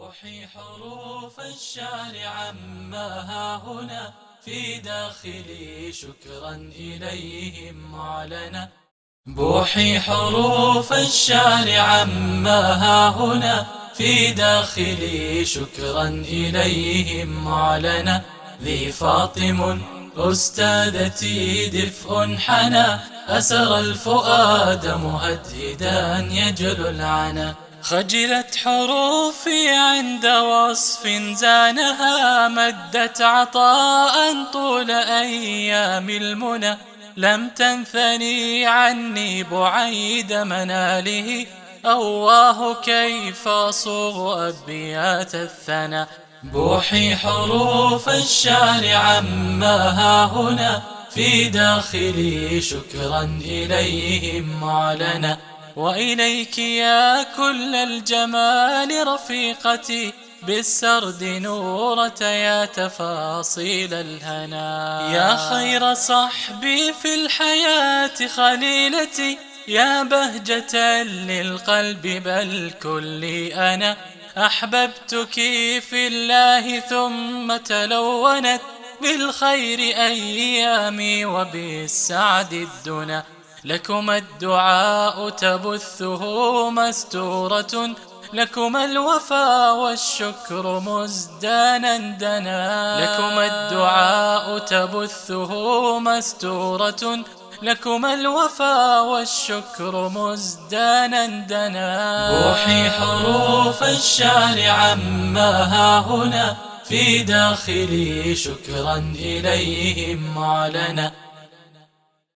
بوحي حروف الشعر عما هاهنا في داخلي شكرا إليهم معلنا. بوحي حروف الشعر عما هاهنا في داخلي شكرا إليهم معلنا. ذي فاطم أستاذتي دفء حنى أسر الفؤاد مهددا يجلو العنا. خجلت حروفي عند وصف زانها مدت عطاء طول أيام المنى. لم تنثني عني بعيد مناله أواه كيف أصوغ أبيات الثنى. بوحي حروف الشعر عما هاهنا في داخلي شكرا إليهم معلنا. وإليك يا كل الجمال رفيقتي بالسرد نورة يا تفاصيل الهنا. يا خير صحبي في الحياة خليلتي يا بهجة للقلب بل كلي أنا. أحببتك في الله ثم تلونت بالخير أيامي وبالسعد الدنا. لكما الدعاء تبثه مستورة لكما الوفا والشكر مزدانا دنا. لكما الدعاء تبثه مستورة لكما الوفا والشكر مزدانا دنا. بوحي حروف الشعر عما هاهنا في داخلي شكرا إليهم معلنا.